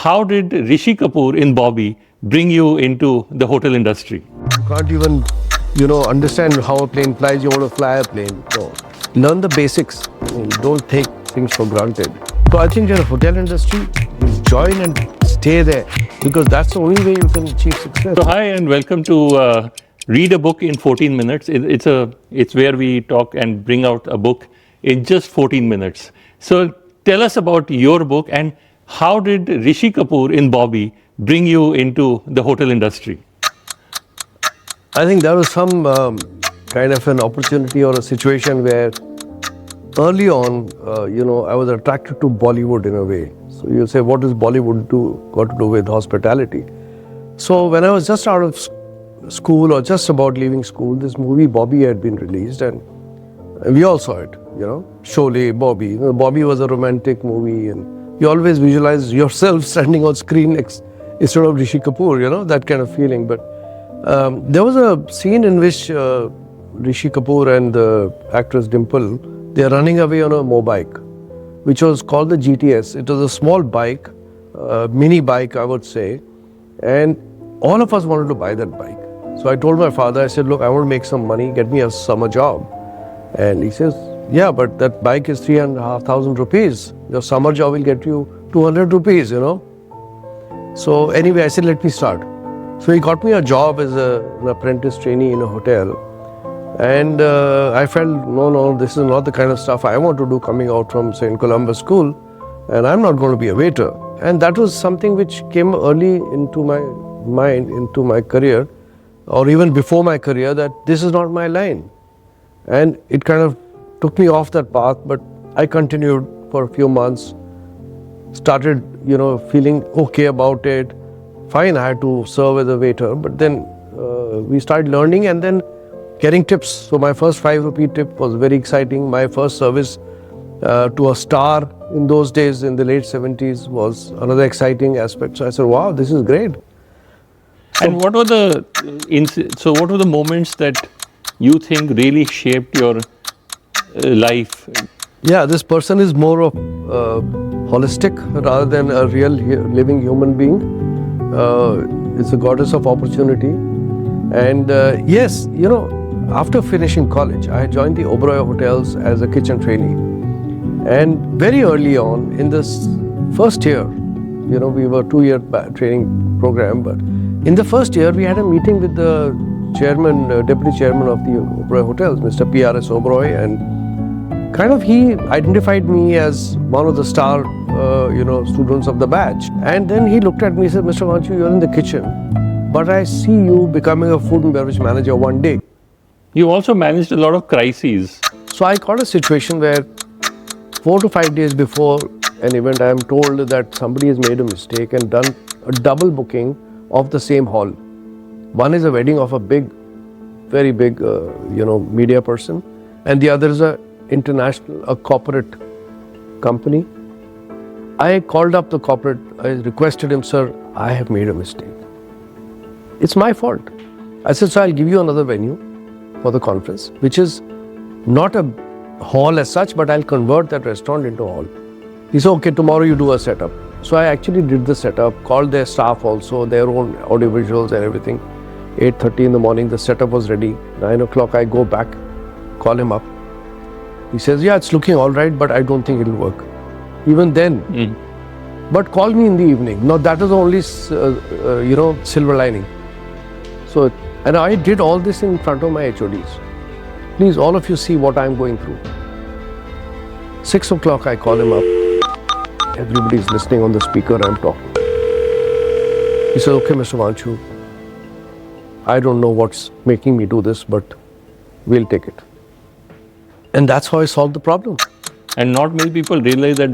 how did Rishi Kapoor in Bobby bring you into the hotel industry? You can't even, understand how a plane flies. You want to fly a plane. No. Learn the basics. Don't take things for granted. So I think in the hotel industry, you join and stay there because that's the only way you can achieve success. So hi and welcome to Read a Book in 14 Minutes. It's where we talk and bring out a book in just 14 minutes. So tell us about your book and how did Rishi Kapoor in Bobby bring you into the hotel industry? I think there was some kind of an opportunity or a situation where early on, I was attracted to Bollywood in a way. So you say, what does Bollywood got to do with hospitality? So when I was just out of school or just about leaving school, this movie Bobby had been released and we all saw it, Sholay, Bobby. Bobby was a romantic movie and you always visualize yourself standing on screen instead of Rishi Kapoor, that kind of feeling. But there was a scene in which Rishi Kapoor and the actress Dimple, they are running away on a mobike, which was called the GTS. It was a small bike, mini bike, I would say. And all of us wanted to buy that bike. So I told my father, I said, look, I want to make some money, get me a summer job. And he says, yeah, but that bike is 3,500 rupees. Your summer job will get you 200 rupees, So anyway, I said, let me start. So he got me a job as an apprentice trainee in a hotel. And I felt, no, this is not the kind of stuff I want to do coming out from St. Columbus School. And I'm not going to be a waiter. And that was something which came early into my mind, into my career, or even before my career, that this is not my line. And it kind of took me off that path, but I continued for a few months, started, feeling okay about it. Fine, I had to serve as a waiter, but then we started learning and then getting tips. So my first 5 rupee tip was very exciting. My first service to a star in those days, in the late 70s, was another exciting aspect. So I said, wow, this is great. And what were the moments that you think really shaped your life? Yeah, this person is more of holistic rather than a real living human being. It's a goddess of opportunity. And yes, after finishing college, I joined the Oberoi hotels as a kitchen trainee. And very early on, in this first year, we were 2-year training program, but in the first year, we had a meeting with the deputy chairman of the Oberoi hotels, Mr. P.R.S. Oberoi, and kind of he identified me as one of the star, students of the batch. And then he looked at me and said, Mr. Wanchoo, you're in the kitchen, but I see you becoming a food and beverage manager one day. You also managed a lot of crises. So I got a situation where 4 to 5 days before an event, I am told that somebody has made a mistake and done a double booking of the same hall. One is a wedding of a very big, media person, and the other is a corporate company. I called up the corporate, I requested him, sir, I have made a mistake. It's my fault. I said, so I'll give you another venue for the conference, which is not a hall as such, but I'll convert that restaurant into a hall. He said, okay, tomorrow you do a setup. So I actually did the setup, called their staff also, their own audiovisuals and everything. 8:30 in the morning, the setup was ready. 9 o'clock, I go back, call him up. He says, yeah, it's looking all right, but I don't think it'll work. Even then, but call me in the evening. Now that was the only, silver lining. So, and I did all this in front of my HODs. Please, all of you see what I'm going through. 6 o'clock, I call him up. Everybody's listening on the speaker, I'm talking. He said, okay, Mr. Wanchoo, I don't know what's making me do this, but we'll take it. And that's how I solved the problem. And not many people realize that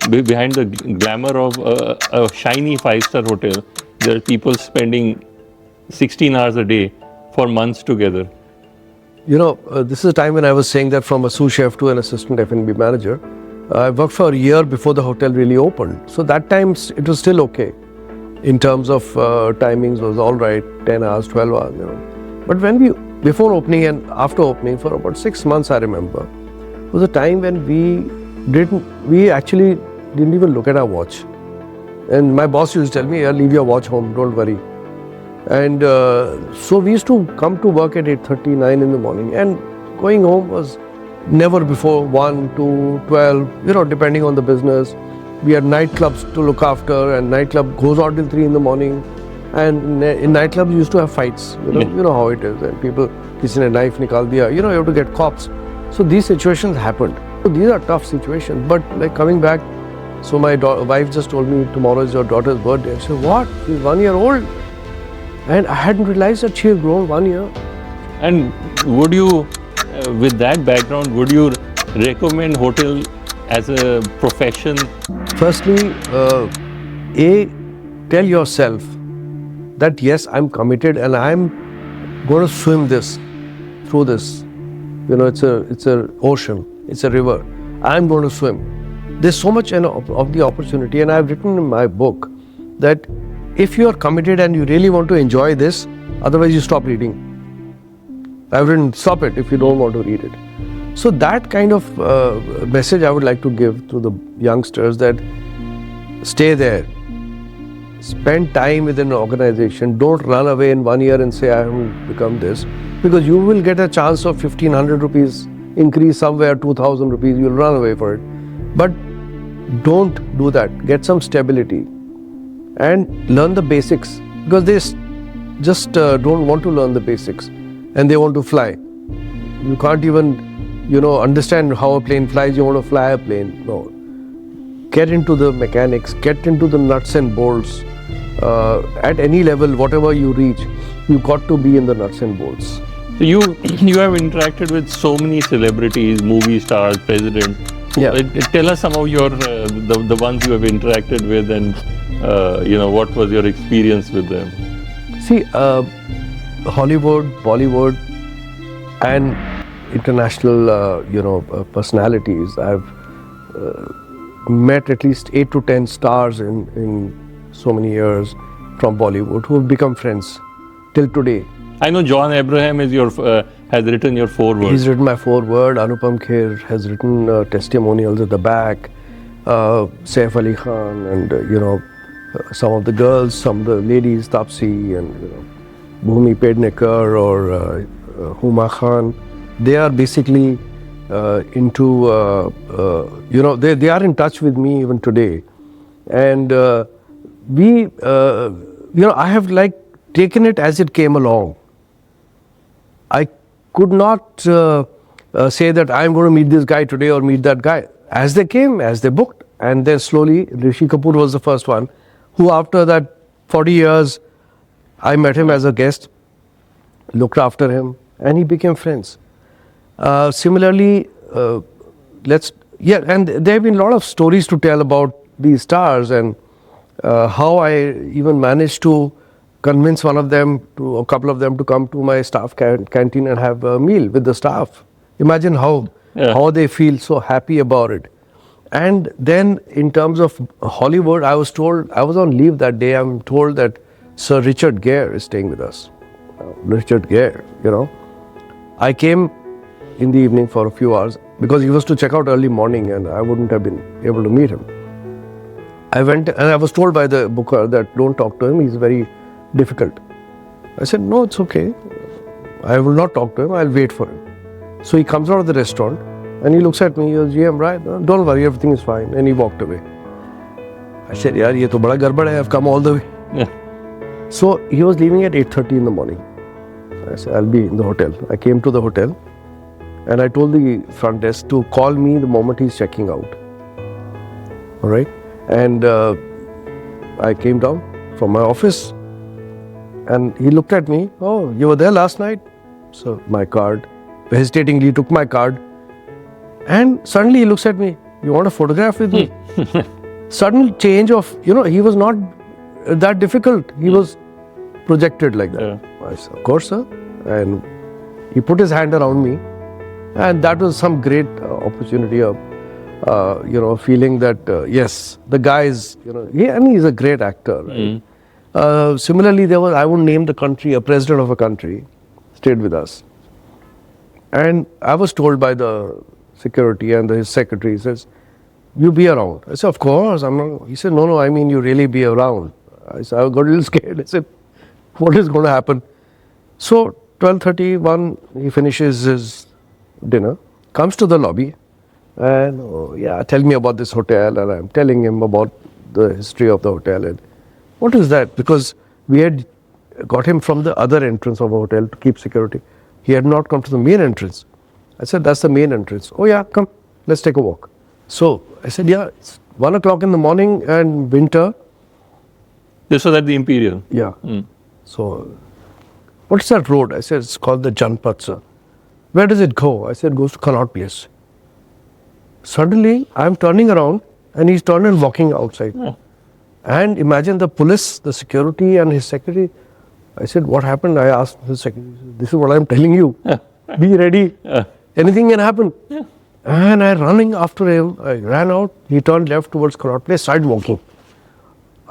behind the glamour of a shiny 5-star hotel, there are people spending 16 hours a day for months together. This is a time when I was saying that from a sous chef to an assistant F&B manager, I worked for a year before the hotel really opened. So that time it was still okay. In terms of timings was all right, 10 hours, 12 hours, But before opening and after opening for about 6 months, I remember, was a time when we actually didn't even look at our watch. And my boss used to tell me, leave your watch home, don't worry. And so we used to come to work at 8:30, 9 in the morning, and going home was never before 1, 2, 12, depending on the business. We had nightclubs to look after, and nightclub goes on till 3 in the morning. And in nightclubs, you used to have fights. You know how it is. And people, kisi ne knife nikal diya. You have to get cops. So these situations happened. So these are tough situations. But like coming back, so my wife just told me tomorrow is your daughter's birthday. I said, what? She's 1 year old. And I hadn't realized that she had grown 1 year. And would you, with that background, would you recommend hotel as a profession? Firstly, tell yourself that yes, I'm committed and I'm going to swim through this. It's a ocean, it's a river. I'm going to swim. There's so much of the opportunity, and I've written in my book that if you are committed and you really want to enjoy this, otherwise you stop reading. I've written, stop it if you don't want to read it. So that kind of message I would like to give to the youngsters, that stay there. Spend time within an organization. Don't run away in 1 year and say, I haven't become this. Because you will get a chance of 1,500 rupees increase somewhere, 2,000 rupees, you'll run away for it. But don't do that. Get some stability and learn the basics. Because they just don't want to learn the basics and they want to fly. You can't even, understand how a plane flies. You want to fly a plane. No. Get into the mechanics, get into the nuts and bolts. At any level, whatever you reach, you got to be in the nuts and bolts. So you have interacted with so many celebrities, movie stars, president. Yeah. Tell us some of your the ones you have interacted with, and what was your experience with them? See, Hollywood, Bollywood, and international personalities. I've met at least 8 to 10 stars in so many years from Bollywood who have become friends till today. I know John Abraham is has written your foreword. He's written my foreword. Anupam Kher has written testimonials at the back. Saif Ali Khan and some of the girls, some of the ladies, Tapsi and Bhumi Pednekar or Huma Khan. They are basically into they are in touch with me even today, and I have taken it as it came along. I could not say that I'm going to meet this guy today or meet that guy. As they came, as they booked, and then slowly Rishi Kapoor was the first one who, after that 40 years, I met him as a guest, looked after him, and he became friends. Similarly, and there have been a lot of stories to tell about these stars and how I even managed to convince a couple of them to come to my staff canteen and have a meal with the staff. Imagine how they feel so happy about it. And then in terms of Hollywood, I was on leave that day. I'm told that Sir Richard Gere is staying with us. Richard Gere, I came in the evening for a few hours because he was to check out early morning and I wouldn't have been able to meet him. I went and I was told by the booker that don't talk to him, he's very difficult. I said, no, it's okay. I will not talk to him, I'll wait for him. So he comes out of the restaurant and he looks at me, he goes, GM, right? Don't worry, everything is fine. And he walked away. I said, yaar, ye to bada garbad hai, I've come all the way. Yeah. So he was leaving at 8:30 in the morning. I said, I'll be in the hotel. I came to the hotel and I told the front desk to call me the moment he's checking out. All right? And I came down from my office and he looked at me. Oh, you were there last night? So my card. Hesitatingly took my card. And suddenly he looks at me. You want a photograph with me? Sudden change of, he was not that difficult. He was projected like that. Yeah. I said, of course, sir. And he put his hand around me. And that was some great opportunity of, feeling that, yes, the guy is, he's a great actor. Right? Similarly, I won't name the country, a president of a country stayed with us. And I was told by the security and his secretary, says, you be around. I said, of course. I'm not. He said, no, I mean you really be around. I said, I got a little scared. I said, what is going to happen? So 12:31, he finishes his dinner, comes to the lobby, and tell me about this hotel. And I'm telling him about the history of the hotel. And what is that? Because we had got him from the other entrance of the hotel to keep security. He had not come to the main entrance. I said, that's the main entrance. Oh yeah, come, let's take a walk. So I said, yeah, it's 1 o'clock in the morning and winter. This was at the Imperial. Yeah. So, what's that road? I said, it's called the Jantar Mantar. Where does it go? I said, it goes to Connaught Place. Suddenly, I'm turning around and he's turning and walking outside. And imagine the police, the security and his secretary. I said, what happened? I asked his secretary, this is what I'm telling you. Be ready. Anything can happen. And I running after him. I ran out. He turned left towards Connaught Place, started walking.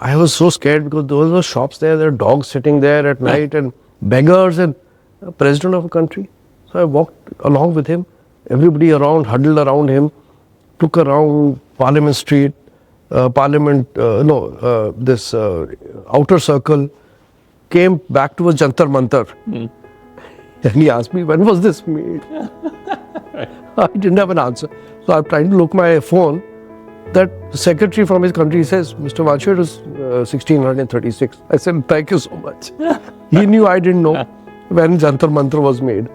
I was so scared because those were shops there are dogs sitting there at night and beggars and president of a country. So I walked along with him. Everybody around, huddled around him, took around Parliament Street, this outer circle, came back towards Jantar Mantar. And he asked me, when was this made? I didn't have an answer. So I'm trying to look my phone. That the secretary from his country says, Mr. Wanchoo, it was 1636. I said, thank you so much. He knew I didn't know when Jantar Mantar was made.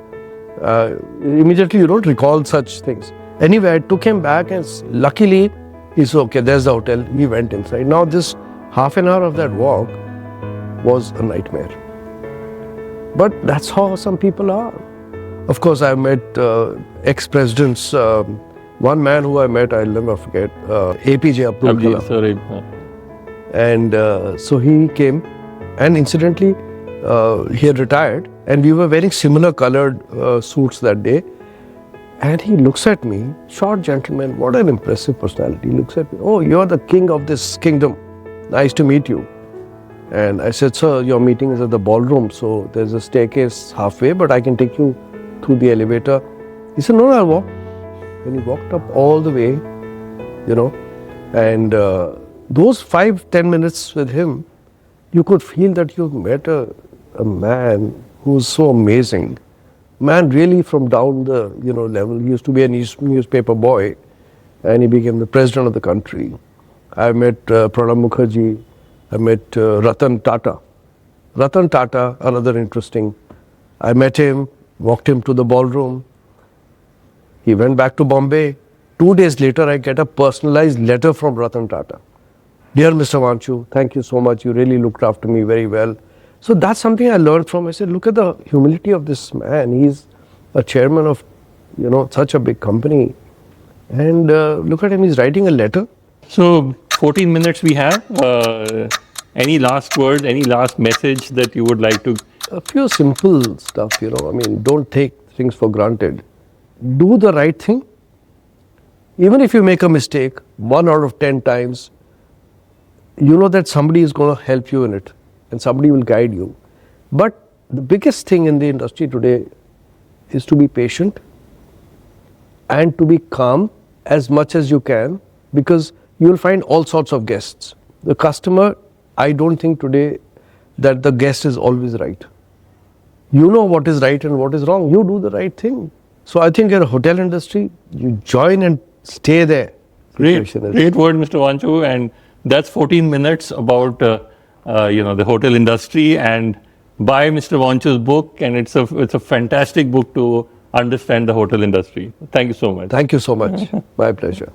Immediately you don't recall such things. Anyway, I took him back and luckily he said, okay, there's the hotel. We went inside. Now this half an hour of that walk was a nightmare. But that's how some people are. Of course, I met ex-presidents. One man who I met, I'll never forget, APJ Abdul Kalam. And so he came, and incidentally, he had retired, and we were wearing similar colored suits that day. And he looks at me, short gentleman, what an impressive personality. He looks at me, oh, you're the king of this kingdom. Nice to meet you. And I said, sir, your meeting is at the ballroom, so there's a staircase halfway, but I can take you through the elevator. He said, no, I'll walk. When he walked up all the way, and those 5-10 minutes with him, you could feel that you met a man who's so amazing. Man really from down the level. He used to be a newspaper boy, and he became the president of the country. I met Pranab Mukherjee. I met Ratan Tata. Ratan Tata, another interesting. I met him, walked him to the ballroom. He went back to Bombay. 2 days later, I get a personalized letter from Ratan Tata. Dear Mr. Wanchoo, thank you so much. You really looked after me very well. So that's something I learned from. I said, look at the humility of this man. He's a chairman of, such a big company. And look at him, he's writing a letter. So 14 minutes we have. Any last word, any last message that you would like to? A few simple stuff, don't take things for granted. Do the right thing. Even if you make a mistake, 1 out of 10 times, you know that somebody is going to help you in it and somebody will guide you. But the biggest thing in the industry today is to be patient and to be calm as much as you can, because you will find all sorts of guests. The customer, I don't think today that the guest is always right. You know what is right and what is wrong. You do the right thing. So I think in the hotel industry, you join and stay there. Great word, Mr. Wanchoo, and that's 14 minutes about the hotel industry, and buy Mr. Wanchoo's book, and it's a fantastic book to understand the hotel industry. Thank you so much. Thank you so much. My pleasure.